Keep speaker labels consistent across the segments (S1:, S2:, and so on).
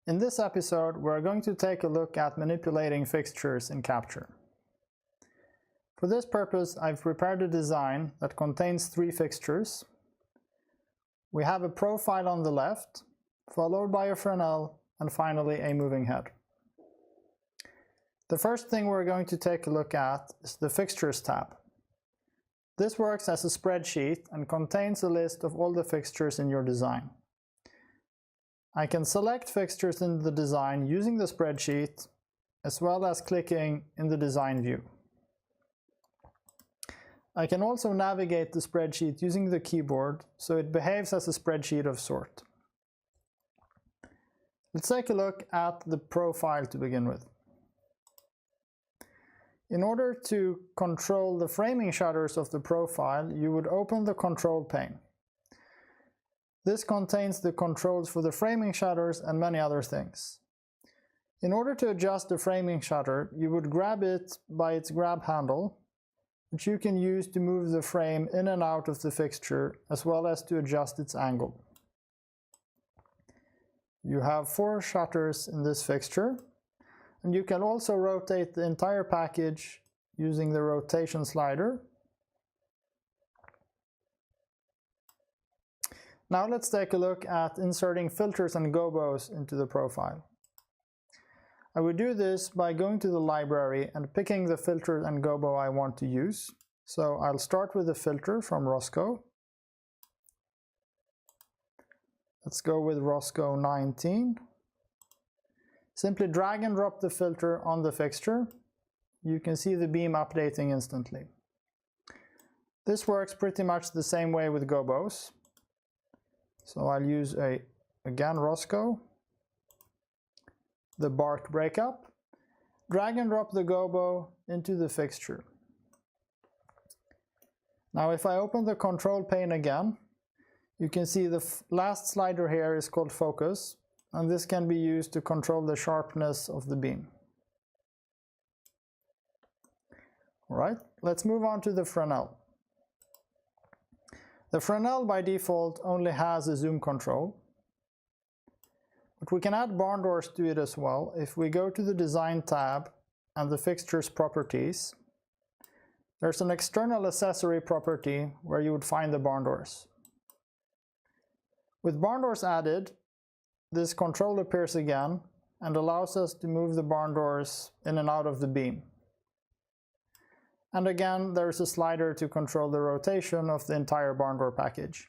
S1: In this episode, we're going to take a look at manipulating fixtures in Capture. For this purpose, I've prepared a design that contains 3 fixtures. We have a profile on the left, followed by a Fresnel, and finally a moving head. The first thing we're going to take a look at is the Fixtures tab. This works as a spreadsheet and contains a list of all the fixtures in your design. I can select fixtures in the design using the spreadsheet, as well as clicking in the design view. I can also navigate the spreadsheet using the keyboard, so it behaves as a spreadsheet of sort. Let's take a look at the profile to begin with. In order to control the framing shutters of the profile, you would open the control pane. This contains the controls for the framing shutters and many other things. In order to adjust the framing shutter, you would grab it by its grab handle, which you can use to move the frame in and out of the fixture, as well as to adjust its angle. You have 4 shutters in this fixture, and you can also rotate the entire package using the rotation slider. Now let's take a look at inserting filters and gobos into the profile. I would do this by going to the library and picking the filter and gobo I want to use. So I'll start with a filter from Roscoe. Let's go with Roscoe 19. Simply drag and drop the filter on the fixture. You can see the beam updating instantly. This works pretty much the same way with gobos. So I'll use again Roscoe, the bark breakup, drag and drop the gobo into the fixture. Now if I open the control pane again, you can see the last slider here is called focus, and this can be used to control the sharpness of the beam. Alright, let's move on to the Fresnel. The Fresnel by default only has a zoom control, but we can add barn doors to it as well if we go to the Design tab and the Fixtures properties. There's an external accessory property where you would find the barn doors. With barn doors added, this control appears again and allows us to move the barn doors in and out of the beam. And again, there's a slider to control the rotation of the entire barn door package.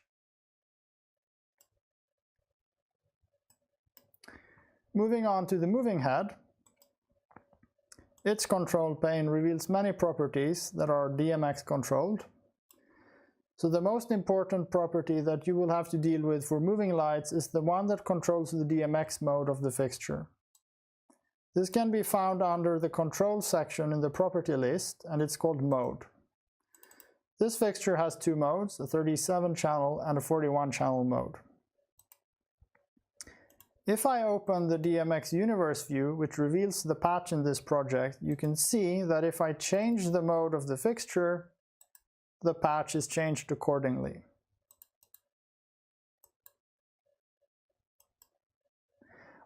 S1: Moving on to the moving head, its control pane reveals many properties that are DMX controlled. So the most important property that you will have to deal with for moving lights is the one that controls the DMX mode of the fixture. This can be found under the control section in the property list, and it's called mode. This fixture has 2 modes, a 37 channel and a 41 channel mode. If I open the DMX universe view, which reveals the patch in this project, you can see that if I change the mode of the fixture, the patch is changed accordingly.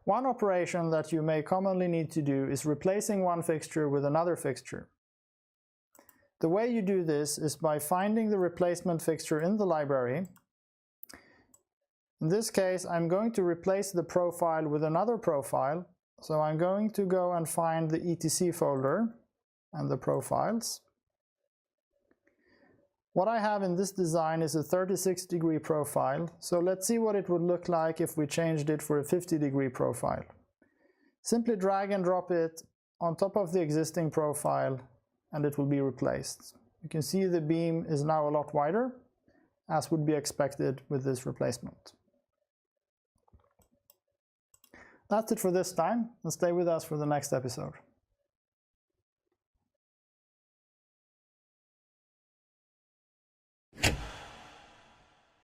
S1: One operation that you may commonly need to do is replacing one fixture with another fixture. The way you do this is by finding the replacement fixture in the library. In this case, I'm going to replace the profile with another profile, so I'm going to go and find the ETC folder and the profiles. What I have in this design is a 36-degree profile, so let's see what it would look like if we changed it for a 50-degree profile. Simply drag and drop it on top of the existing profile and it will be replaced. You can see the beam is now a lot wider, as would be expected with this replacement. That's it for this time, and stay with us for the next episode.